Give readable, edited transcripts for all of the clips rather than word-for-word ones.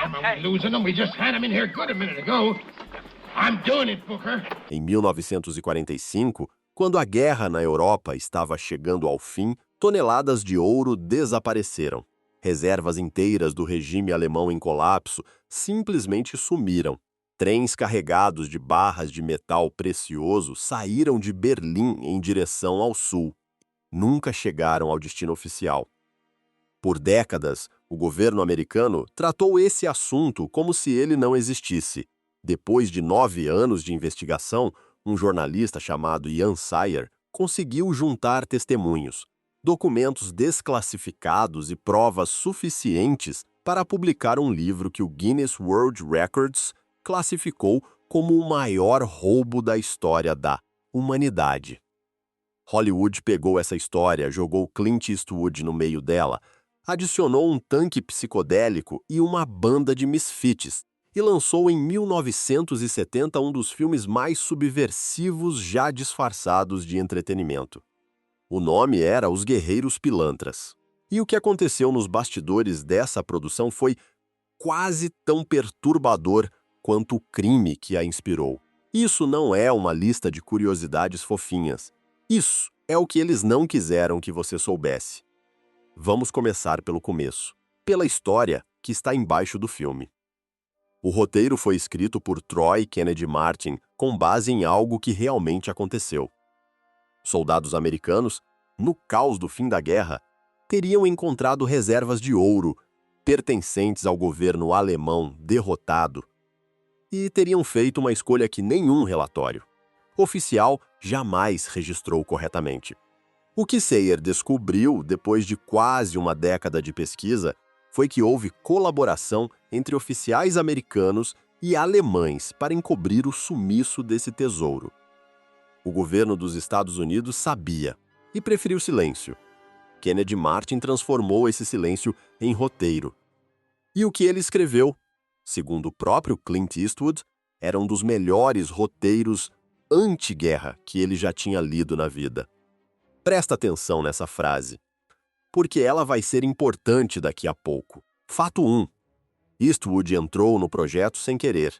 Are we losing them? We just had them in here good a minute ago. I'm doing it, Booker. Em 1945, quando a guerra na Europa estava chegando ao fim, toneladas de ouro desapareceram. Reservas inteiras do regime alemão em colapso simplesmente sumiram. Trens carregados de barras de metal precioso saíram de Berlim em direção ao sul. Nunca chegaram ao destino oficial. Por décadas, o governo americano tratou esse assunto como se ele não existisse. Depois de 9 anos de investigação, um jornalista chamado Ian Sayer conseguiu juntar testemunhos, documentos desclassificados e provas suficientes para publicar um livro que o Guinness World Records classificou como o maior roubo da história da humanidade. Hollywood pegou essa história, jogou Clint Eastwood no meio dela, adicionou um tanque psicodélico e uma banda de misfits, e lançou em 1970 um dos filmes mais subversivos já disfarçados de entretenimento. O nome era Os Guerreiros Pilantras. E o que aconteceu nos bastidores dessa produção foi quase tão perturbador quanto o crime que a inspirou. Isso não é uma lista de curiosidades fofinhas. Isso é o que eles não quiseram que você soubesse. Vamos começar pelo começo, pela história que está embaixo do filme. O roteiro foi escrito por Troy Kennedy Martin com base em algo que realmente aconteceu. Soldados americanos, no caos do fim da guerra, teriam encontrado reservas de ouro pertencentes ao governo alemão derrotado e teriam feito uma escolha que nenhum relatório oficial jamais registrou corretamente. O que Sayer descobriu depois de quase uma década de pesquisa foi que houve colaboração entre oficiais americanos e alemães para encobrir o sumiço desse tesouro. O governo dos Estados Unidos sabia e preferiu silêncio. Kennedy Martin transformou esse silêncio em roteiro. E o que ele escreveu, segundo o próprio Clint Eastwood, era um dos melhores roteiros anti-guerra que ele já tinha lido na vida. Presta atenção nessa frase, porque ela vai ser importante daqui a pouco. Fato 1. Eastwood entrou no projeto sem querer.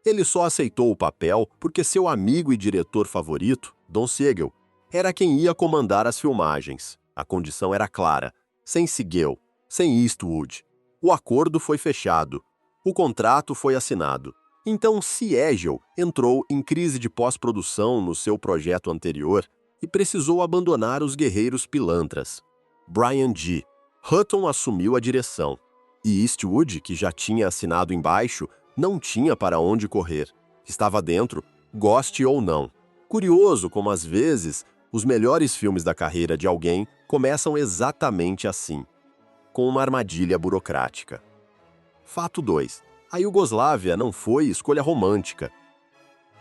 Ele só aceitou o papel porque seu amigo e diretor favorito, Don Siegel, era quem ia comandar as filmagens. A condição era clara: sem Siegel, sem Eastwood. O acordo foi fechado. O contrato foi assinado. Então Siegel entrou em crise de pós-produção no seu projeto anterior e precisou abandonar os Guerreiros Pilantras. Brian G. Hutton assumiu a direção, e Eastwood, que já tinha assinado embaixo, não tinha para onde correr. Estava dentro, goste ou não. Curioso como, às vezes, os melhores filmes da carreira de alguém começam exatamente assim, com uma armadilha burocrática. Fato 2. A Iugoslávia não foi escolha romântica.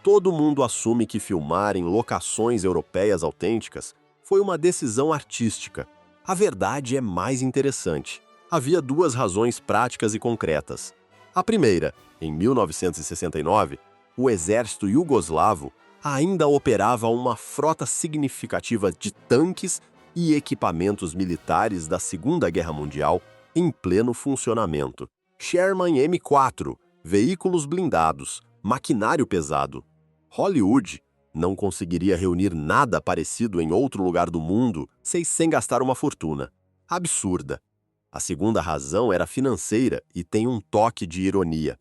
Todo mundo assume que filmar em locações europeias autênticas foi uma decisão artística. A verdade é mais interessante. Havia 2 razões práticas e concretas. A primeira, em 1969, o exército iugoslavo ainda operava uma frota significativa de tanques e equipamentos militares da Segunda Guerra Mundial em pleno funcionamento. Sherman M4, veículos blindados, maquinário pesado. Hollywood não conseguiria reunir nada parecido em outro lugar do mundo sem gastar uma fortuna. Absurda. A segunda razão era financeira e tem um toque de ironia.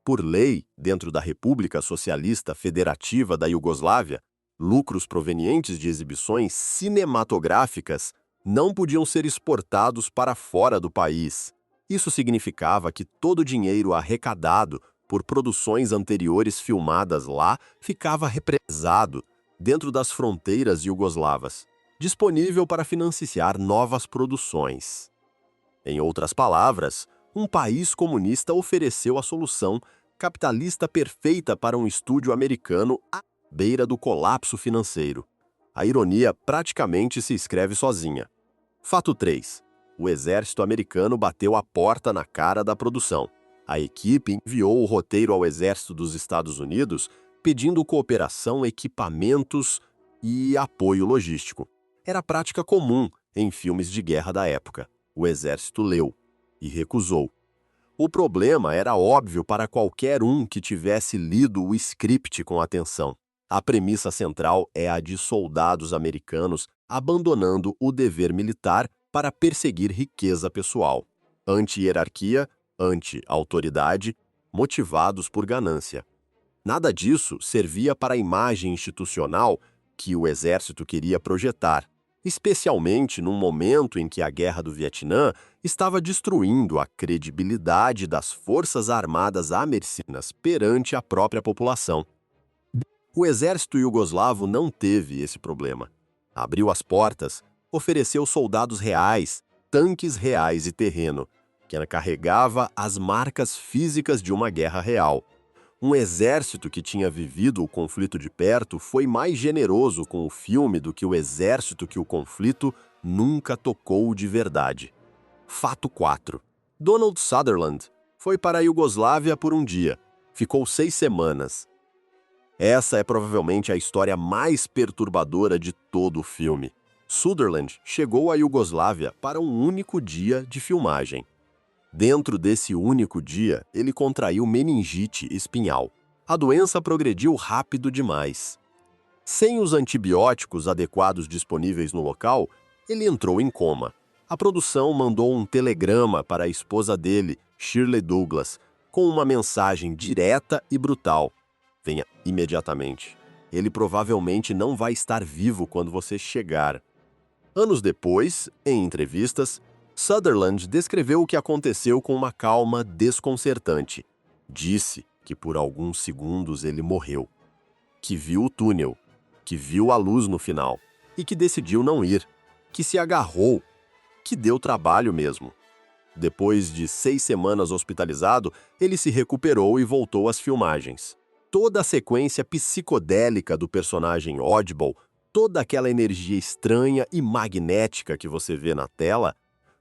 Por lei, dentro da República Socialista Federativa da Iugoslávia, lucros provenientes de exibições cinematográficas não podiam ser exportados para fora do país. Isso significava que todo o dinheiro arrecadado por produções anteriores filmadas lá ficava represado dentro das fronteiras iugoslavas, disponível para financiar novas produções. Em outras palavras, um país comunista ofereceu a solução capitalista perfeita para um estúdio americano à beira do colapso financeiro. A ironia praticamente se escreve sozinha. Fato 3. O exército americano bateu a porta na cara da produção. A equipe enviou o roteiro ao exército dos Estados Unidos pedindo cooperação, equipamentos e apoio logístico. Era prática comum em filmes de guerra da época. O exército leu e recusou. O problema era óbvio para qualquer um que tivesse lido o script com atenção. A premissa central é a de soldados americanos abandonando o dever militar para perseguir riqueza pessoal. Anti-hierarquia, anti-autoridade, motivados por ganância. Nada disso servia para a imagem institucional que o exército queria projetar, especialmente num momento em que a Guerra do Vietnã estava destruindo a credibilidade das Forças Armadas americanas perante a própria população. O exército iugoslavo não teve esse problema. Abriu as portas, ofereceu soldados reais, tanques reais e terreno, que carregava as marcas físicas de uma guerra real. Um exército que tinha vivido o conflito de perto foi mais generoso com o filme do que o exército que o conflito nunca tocou de verdade. Fato 4. Donald Sutherland foi para a Iugoslávia por um dia. Ficou 6 semanas. Essa é provavelmente a história mais perturbadora de todo o filme. Sutherland chegou à Iugoslávia para um único dia de filmagem. Dentro desse único dia, ele contraiu meningite espinhal. A doença progrediu rápido demais. Sem os antibióticos adequados disponíveis no local, ele entrou em coma. A produção mandou um telegrama para a esposa dele, Shirley Douglas, com uma mensagem direta e brutal. Venha imediatamente. Ele provavelmente não vai estar vivo quando você chegar. Anos depois, em entrevistas, Sutherland descreveu o que aconteceu com uma calma desconcertante. Disse que por alguns segundos ele morreu, que viu o túnel, que viu a luz no final e que decidiu não ir, que se agarrou, que deu trabalho mesmo. Depois de 6 semanas hospitalizado, ele se recuperou e voltou às filmagens. Toda a sequência psicodélica do personagem Oddball, toda aquela energia estranha e magnética que você vê na tela,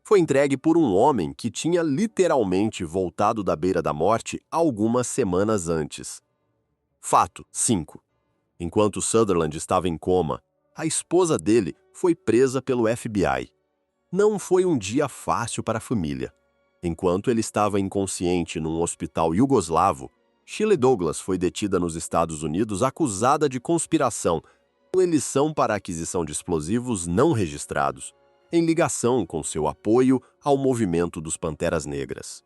foi entregue por um homem que tinha literalmente voltado da beira da morte algumas semanas antes. Fato 5. Enquanto Sutherland estava em coma, a esposa dele foi presa pelo FBI. Não foi um dia fácil para a família. Enquanto ele estava inconsciente num hospital iugoslavo, Shirley Douglas foi detida nos Estados Unidos acusada de conspiração com eleição para a aquisição de explosivos não registrados, em ligação com seu apoio ao movimento dos Panteras Negras.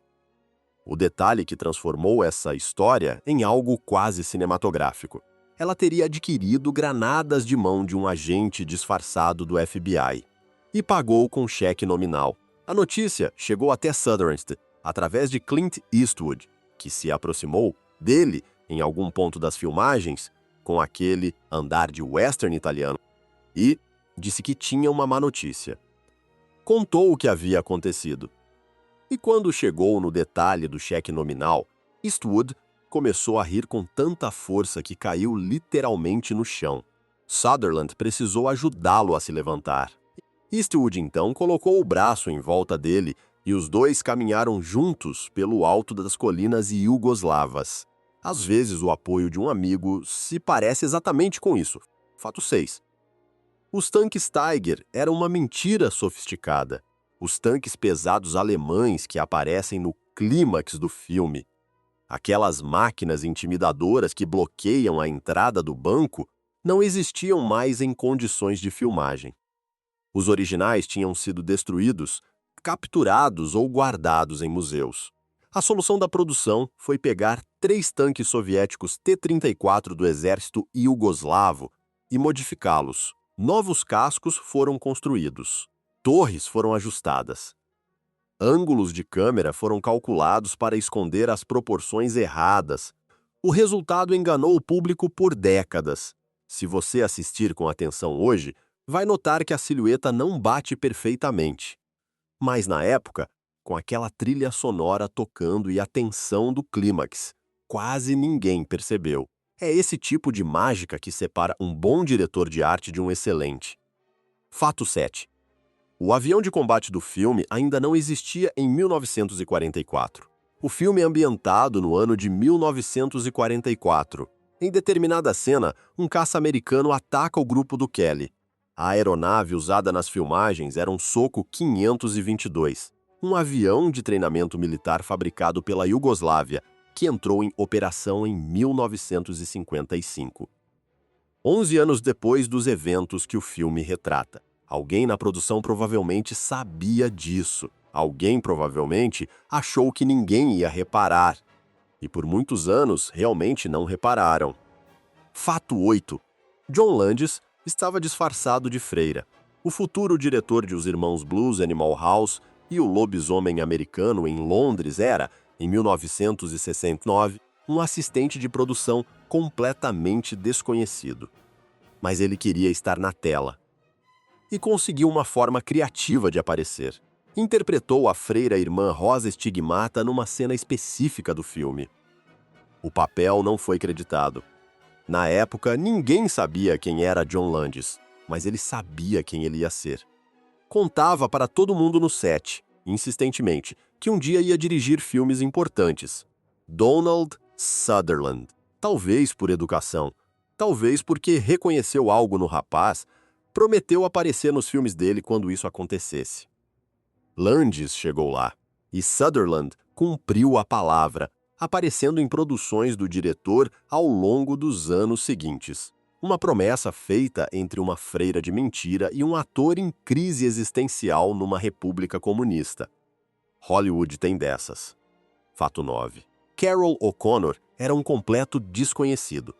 O detalhe que transformou essa história em algo quase cinematográfico. Ela teria adquirido granadas de mão de um agente disfarçado do FBI e pagou com cheque nominal. A notícia chegou até Sutherland através de Clint Eastwood, que se aproximou dele em algum ponto das filmagens com aquele andar de western italiano e disse que tinha uma má notícia. Contou o que havia acontecido. E quando chegou no detalhe do cheque nominal, Eastwood começou a rir com tanta força que caiu literalmente no chão. Sutherland precisou ajudá-lo a se levantar. Eastwood então colocou o braço em volta dele e os dois caminharam juntos pelo alto das colinas iugoslavas. Às vezes o apoio de um amigo se parece exatamente com isso. Fato 6. Os tanques Tiger eram uma mentira sofisticada. Os tanques pesados alemães que aparecem no clímax do filme. Aquelas máquinas intimidadoras que bloqueiam a entrada do banco não existiam mais em condições de filmagem. Os originais tinham sido destruídos, capturados ou guardados em museus. A solução da produção foi pegar 3 tanques soviéticos T-34 do exército iugoslavo e modificá-los. Novos cascos foram construídos. Torres foram ajustadas. Ângulos de câmera foram calculados para esconder as proporções erradas. O resultado enganou o público por décadas. Se você assistir com atenção hoje, vai notar que a silhueta não bate perfeitamente. Mas na época, com aquela trilha sonora tocando e a tensão do clímax, quase ninguém percebeu. É esse tipo de mágica que separa um bom diretor de arte de um excelente. Fato 7. O avião de combate do filme ainda não existia em 1944. O filme é ambientado no ano de 1944. Em determinada cena, um caça americano ataca o grupo do Kelly. A aeronave usada nas filmagens era um Soco 522. um avião de treinamento militar fabricado pela Iugoslávia, que entrou em operação em 1955. 11 anos depois dos eventos que o filme retrata. Alguém na produção provavelmente sabia disso. Alguém provavelmente achou que ninguém ia reparar. E por muitos anos realmente não repararam. Fato 8. John Landis estava disfarçado de freira. O futuro diretor de Os Irmãos Blues, Animal House e O Lobisomem Americano em Londres era, em 1969, um assistente de produção completamente desconhecido. Mas ele queria estar na tela. E conseguiu uma forma criativa de aparecer. Interpretou a freira irmã Rosa Stigmata numa cena específica do filme. O papel não foi creditado. Na época, ninguém sabia quem era John Landis, mas ele sabia quem ele ia ser. Contava para todo mundo no set, insistentemente, que um dia ia dirigir filmes importantes. Donald Sutherland. Talvez por educação, talvez porque reconheceu algo no rapaz, prometeu aparecer nos filmes dele quando isso acontecesse. Landis chegou lá, e Sutherland cumpriu a palavra, aparecendo em produções do diretor ao longo dos anos seguintes. Uma promessa feita entre uma freira de mentira e um ator em crise existencial numa república comunista. Hollywood tem dessas. Fato 9. Carroll O'Connor era um completo desconhecido.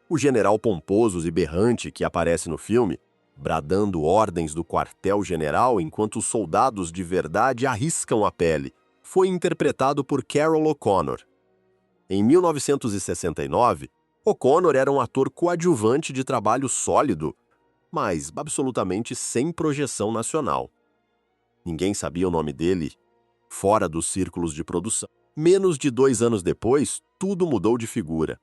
O general pomposo e berrante que aparece no filme, bradando ordens do quartel-general enquanto os soldados de verdade arriscam a pele, foi interpretado por Carroll O'Connor. Em 1969, O'Connor era um ator coadjuvante de trabalho sólido, mas absolutamente sem projeção nacional. Ninguém sabia o nome dele, fora dos círculos de produção. Menos de 2 anos depois, tudo mudou de figura.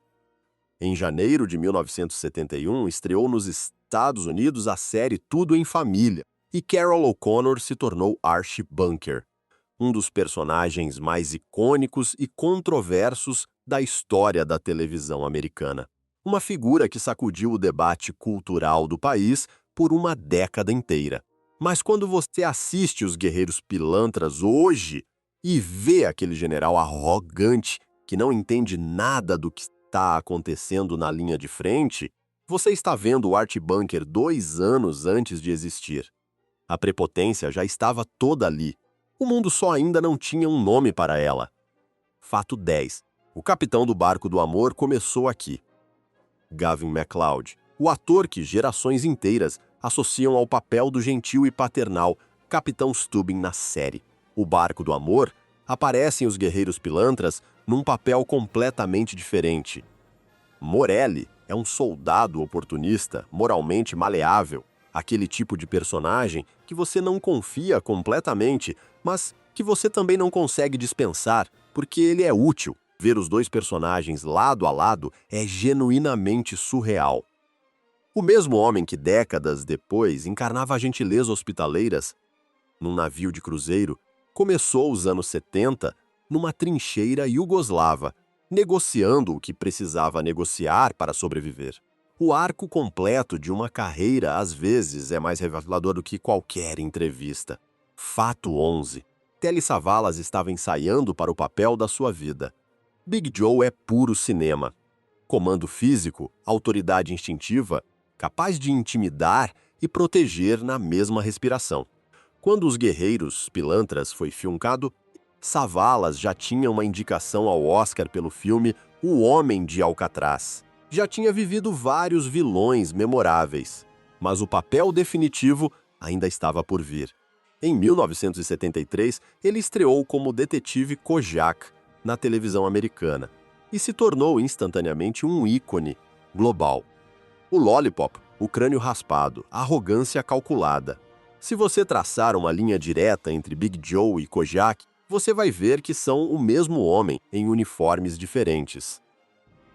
Em janeiro de 1971, estreou nos Estados Unidos a série Tudo em Família, e Carroll O'Connor se tornou Archie Bunker, um dos personagens mais icônicos e controversos da história da televisão americana. Uma figura que sacudiu o debate cultural do país por uma década inteira. Mas quando você assiste Os Guerreiros Pilantras hoje e vê aquele general arrogante que não entende nada do que está acontecendo na linha de frente, você está vendo o Archie Bunker 2 anos antes de existir. A prepotência já estava toda ali. O mundo só ainda não tinha um nome para ela. Fato 10. O capitão do barco do amor começou aqui. Gavin MacLeod, o ator que gerações inteiras associam ao papel do gentil e paternal Capitão Stubing na série. O barco do amor aparece em Os Guerreiros Pilantras num papel completamente diferente. Morelli é um soldado oportunista, moralmente maleável, aquele tipo de personagem que você não confia completamente, mas que você também não consegue dispensar, porque ele é útil. Ver os dois personagens lado a lado é genuinamente surreal. O mesmo homem que décadas depois encarnava a gentileza hospitaleiras num navio de cruzeiro, começou os anos 70 numa trincheira iugoslava, negociando o que precisava negociar para sobreviver. O arco completo de uma carreira, às vezes, é mais revelador do que qualquer entrevista. Fato 11. Telly Savalas estava ensaiando para o papel da sua vida. Big Joe é puro cinema. Comando físico, autoridade instintiva, capaz de intimidar e proteger na mesma respiração. Quando Os Guerreiros Pilantras foi filmado, Savalas já tinha uma indicação ao Oscar pelo filme O Homem de Alcatraz. Já tinha vivido vários vilões memoráveis, mas o papel definitivo ainda estava por vir. Em 1973, ele estreou como detetive Kojak na televisão americana e se tornou instantaneamente um ícone global. O Lollipop, o crânio raspado, a arrogância calculada. Se você traçar uma linha direta entre Big Joe e Kojak, você vai ver que são o mesmo homem em uniformes diferentes.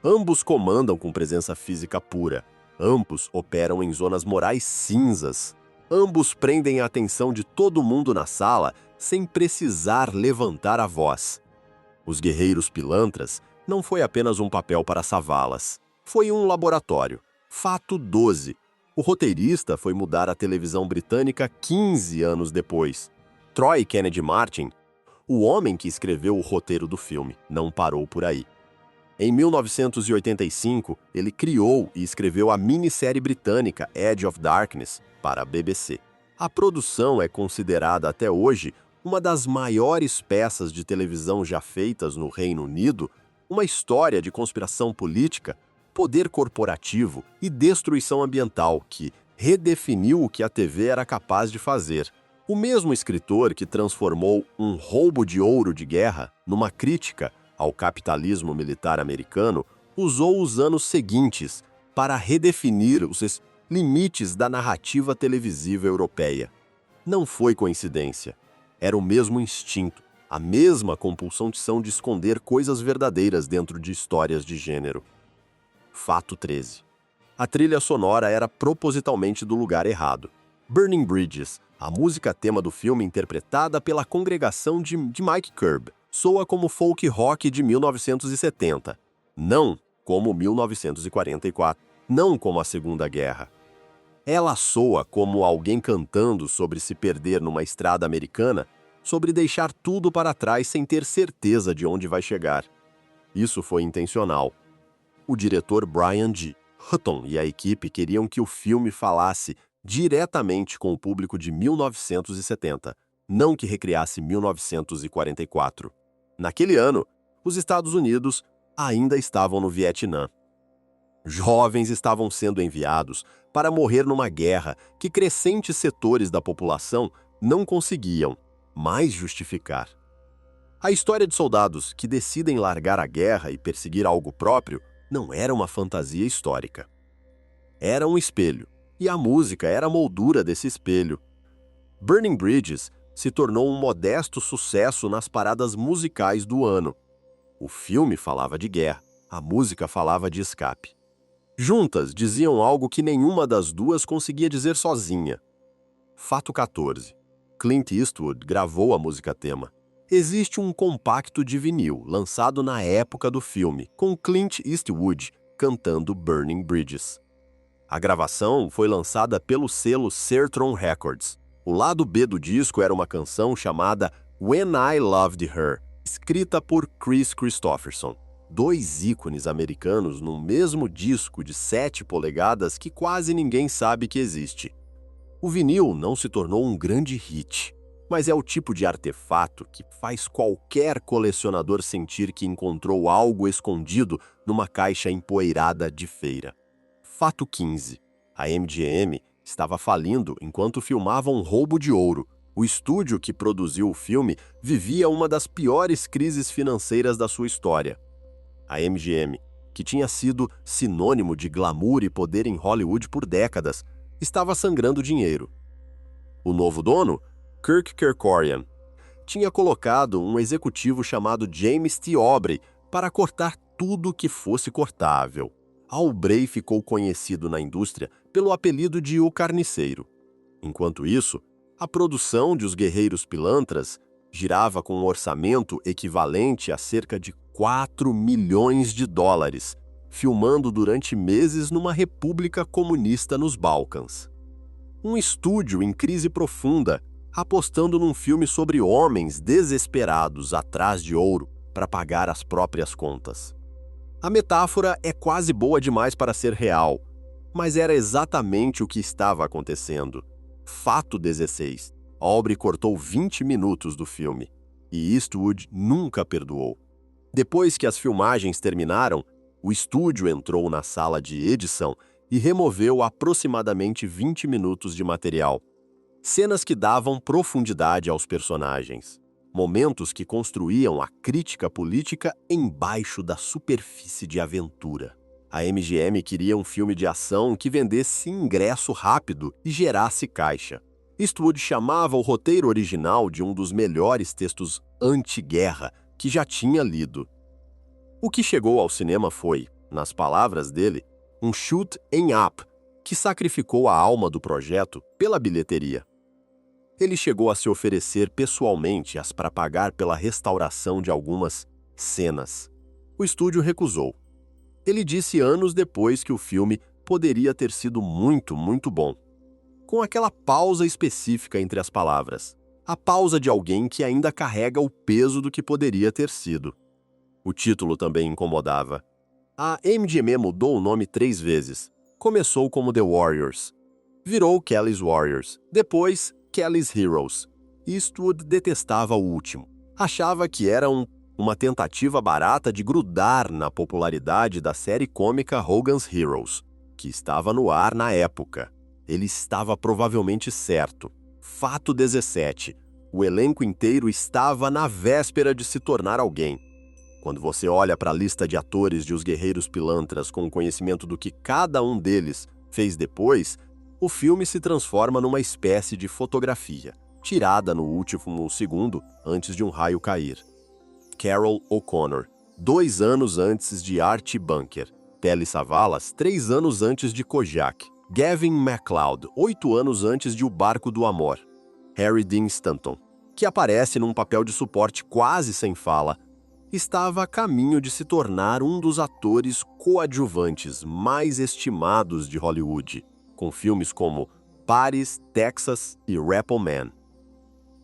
Ambos comandam com presença física pura. Ambos operam em zonas morais cinzas. Ambos prendem a atenção de todo mundo na sala sem precisar levantar a voz. Os Guerreiros Pilantras não foi apenas um papel para Savalas. Foi um laboratório. Fato 12. O roteirista foi mudar a televisão britânica 15 anos depois. Troy Kennedy Martin, o homem que escreveu o roteiro do filme, não parou por aí. Em 1985, ele criou e escreveu a minissérie britânica Edge of Darkness para a BBC. A produção é considerada até hoje uma das maiores peças de televisão já feitas no Reino Unido, uma história de conspiração política, poder corporativo e destruição ambiental que redefiniu o que a TV era capaz de fazer. O mesmo escritor que transformou um roubo de ouro de guerra numa crítica ao capitalismo militar americano usou os anos seguintes para redefinir os limites da narrativa televisiva europeia. Não foi coincidência. Era o mesmo instinto, a mesma compulsão de esconder coisas verdadeiras dentro de histórias de gênero. Fato 13. A trilha sonora era propositalmente do lugar errado. Burning Bridges, a música tema do filme interpretada pela congregação de Mike Curb, soa como folk rock de 1970, não como 1944, não como a Segunda Guerra. Ela soa como alguém cantando sobre se perder numa estrada americana, sobre deixar tudo para trás sem ter certeza de onde vai chegar. Isso foi intencional. O diretor Brian G. Hutton e a equipe queriam que o filme falasse diretamente com o público de 1970, não que recriasse 1944. Naquele ano, os Estados Unidos ainda estavam no Vietnã. Jovens estavam sendo enviados para morrer numa guerra que crescentes setores da população não conseguiam mais justificar. A história de soldados que decidem largar a guerra e perseguir algo próprio não era uma fantasia histórica. Era um espelho, e a música era a moldura desse espelho. Burning Bridges se tornou um modesto sucesso nas paradas musicais do ano. O filme falava de guerra, a música falava de escape. Juntas diziam algo que nenhuma das duas conseguia dizer sozinha. Fato 14. Clint Eastwood gravou a música tema. Existe um compacto de vinil lançado na época do filme, com Clint Eastwood cantando Burning Bridges. A gravação foi lançada pelo selo Sertron Records. O lado B do disco era uma canção chamada When I Loved Her, escrita por Kris Kristofferson. Dois ícones americanos no mesmo disco de 7 polegadas que quase ninguém sabe que existe. O vinil não se tornou um grande hit, mas é o tipo de artefato que faz qualquer colecionador sentir que encontrou algo escondido numa caixa empoeirada de feira. Fato 15. A MGM estava falindo enquanto filmava um roubo de ouro. O estúdio que produziu o filme vivia uma das piores crises financeiras da sua história. A MGM, que tinha sido sinônimo de glamour e poder em Hollywood por décadas, estava sangrando dinheiro. O novo dono, Kirk Kerkorian, tinha colocado um executivo chamado James T. Aubrey para cortar tudo que fosse cortável. Aubrey ficou conhecido na indústria pelo apelido de O Carniceiro. Enquanto isso, a produção de Os Guerreiros Pilantras girava com um orçamento equivalente a cerca de 4 milhões de dólares, filmando durante meses numa república comunista nos Balcãs. Um estúdio em crise profunda, apostando num filme sobre homens desesperados atrás de ouro para pagar as próprias contas. A metáfora é quase boa demais para ser real, mas era exatamente o que estava acontecendo. Fato 16. Aubrey cortou 20 minutos do filme, e Eastwood nunca perdoou. Depois que as filmagens terminaram, o estúdio entrou na sala de edição e removeu aproximadamente 20 minutos de material. Cenas que davam profundidade aos personagens. Momentos que construíam a crítica política embaixo da superfície de aventura. A MGM queria um filme de ação que vendesse ingresso rápido e gerasse caixa. Eastwood chamava o roteiro original de um dos melhores textos anti-guerra que já tinha lido. O que chegou ao cinema foi, nas palavras dele, um shoot 'em up que sacrificou a alma do projeto pela bilheteria. Ele chegou a se oferecer pessoalmente para pagar pela restauração de algumas cenas. O estúdio recusou. Ele disse anos depois que o filme poderia ter sido muito, muito bom. Com aquela pausa específica entre as palavras. A pausa de alguém que ainda carrega o peso do que poderia ter sido. O título também incomodava. A MGM mudou o nome 3 vezes. Começou como The Warriors. Virou Kelly's Warriors. Depois, Kelly's Heroes. Eastwood detestava o último. Achava que era uma tentativa barata de grudar na popularidade da série cômica Hogan's Heroes, que estava no ar na época. Ele estava provavelmente certo. Fato 17. O elenco inteiro estava na véspera de se tornar alguém. Quando você olha para a lista de atores de Os Guerreiros Pilantras com o conhecimento do que cada um deles fez depois, o filme se transforma numa espécie de fotografia, tirada no último segundo antes de um raio cair. Carol O'Connor, 2 anos antes de Archie Bunker. Telly Savalas, 3 anos antes de Kojak. Gavin MacLeod, 8 anos antes de O Barco do Amor. Harry Dean Stanton, que aparece num papel de suporte quase sem fala, estava a caminho de se tornar um dos atores coadjuvantes mais estimados de Hollywood, com filmes como Paris, Texas e Repo Man.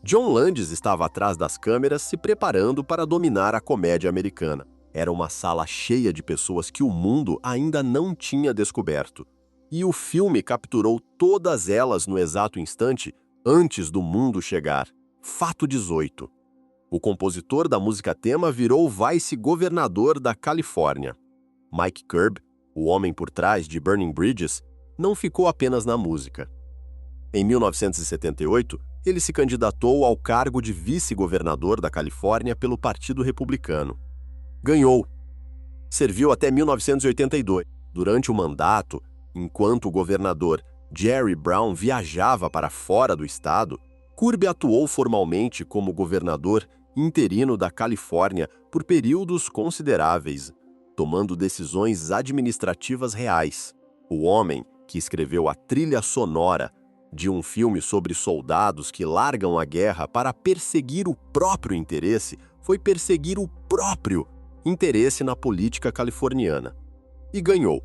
John Landis estava atrás das câmeras se preparando para dominar a comédia americana. Era uma sala cheia de pessoas que o mundo ainda não tinha descoberto. E o filme capturou todas elas no exato instante antes do mundo chegar. Fato 18. O compositor da música tema virou vice-governador da Califórnia. Mike Curb, o homem por trás de Burning Bridges, não ficou apenas na música. Em 1978, ele se candidatou ao cargo de vice-governador da Califórnia pelo Partido Republicano. Ganhou. Serviu até 1982. Durante o mandato, enquanto o governador Jerry Brown viajava para fora do estado, Curb atuou formalmente como governador interino da Califórnia por períodos consideráveis, tomando decisões administrativas reais. O homem que escreveu a trilha sonora de um filme sobre soldados que largam a guerra para perseguir o próprio interesse, foi perseguir o próprio interesse na política californiana. E ganhou.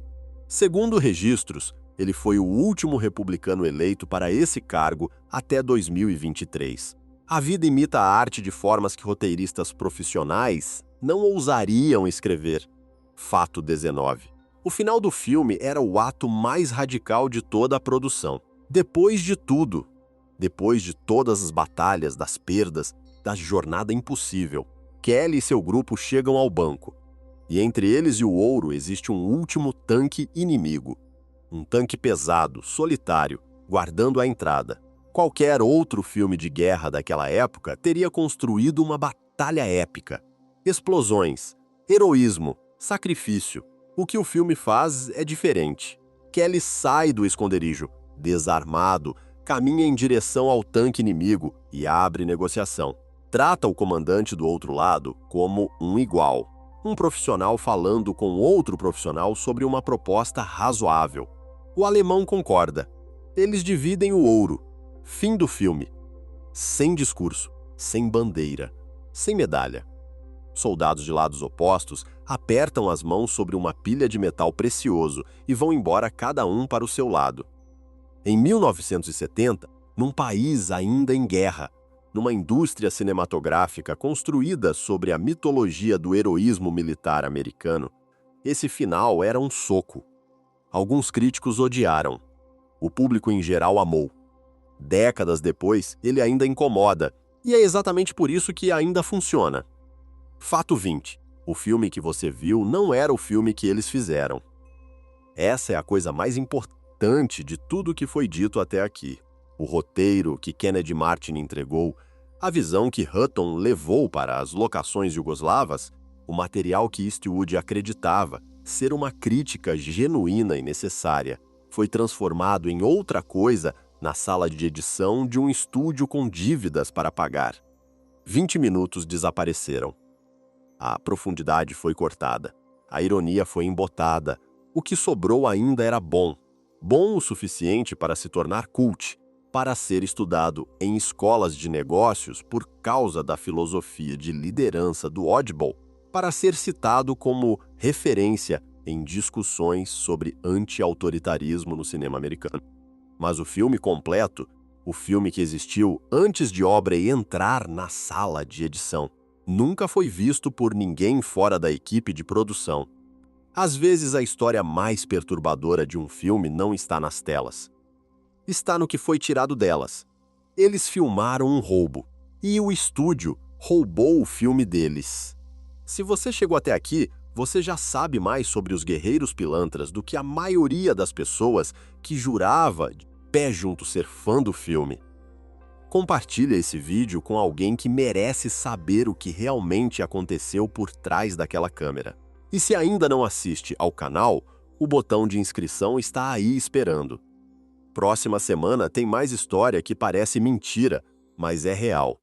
Segundo registros, ele foi o último republicano eleito para esse cargo até 2023. A vida imita a arte de formas que roteiristas profissionais não ousariam escrever. Fato 19. O final do filme era o ato mais radical de toda a produção. Depois de tudo, depois de todas as batalhas, das perdas, da jornada impossível, Kelly e seu grupo chegam ao banco. E entre eles e o ouro existe um último tanque inimigo. Um tanque pesado, solitário, guardando a entrada. Qualquer outro filme de guerra daquela época teria construído uma batalha épica. Explosões, heroísmo, sacrifício. O que o filme faz é diferente. Kelly sai do esconderijo, desarmado, caminha em direção ao tanque inimigo e abre negociação. Trata o comandante do outro lado como um igual. Um profissional falando com outro profissional sobre uma proposta razoável. O alemão concorda. Eles dividem o ouro. Fim do filme. Sem discurso, sem bandeira, sem medalha. Soldados de lados opostos apertam as mãos sobre uma pilha de metal precioso e vão embora cada um para o seu lado. Em 1970, num país ainda em guerra, numa indústria cinematográfica construída sobre a mitologia do heroísmo militar americano, esse final era um soco. Alguns críticos odiaram. O público em geral amou. Décadas depois, ele ainda incomoda, e é exatamente por isso que ainda funciona. Fato 20. O filme que você viu não era o filme que eles fizeram. Essa é a coisa mais importante de tudo que foi dito até aqui. O roteiro que Kennedy Martin entregou, a visão que Hutton levou para as locações jugoslavas, o material que Eastwood acreditava ser uma crítica genuína e necessária, foi transformado em outra coisa na sala de edição de um estúdio com dívidas para pagar. 20 minutos desapareceram. A profundidade foi cortada. A ironia foi embotada. O que sobrou ainda era bom. Bom o suficiente para se tornar cult, para ser estudado em escolas de negócios por causa da filosofia de liderança do Oddball, para ser citado como referência em discussões sobre anti-autoritarismo no cinema americano. Mas o filme completo o filme que existiu antes de Aubrey entrar na sala de edição. Nunca foi visto por ninguém fora da equipe de produção. Às vezes, a história mais perturbadora de um filme não está nas telas. Está no que foi tirado delas. Eles filmaram um roubo, e o estúdio roubou o filme deles. Se você chegou até aqui, você já sabe mais sobre os Guerreiros Pilantras do que a maioria das pessoas que jurava de pé junto ser fã do filme. Compartilhe esse vídeo com alguém que merece saber o que realmente aconteceu por trás daquela câmera. E se ainda não assiste ao canal, o botão de inscrição está aí esperando. Próxima semana tem mais história que parece mentira, mas é real.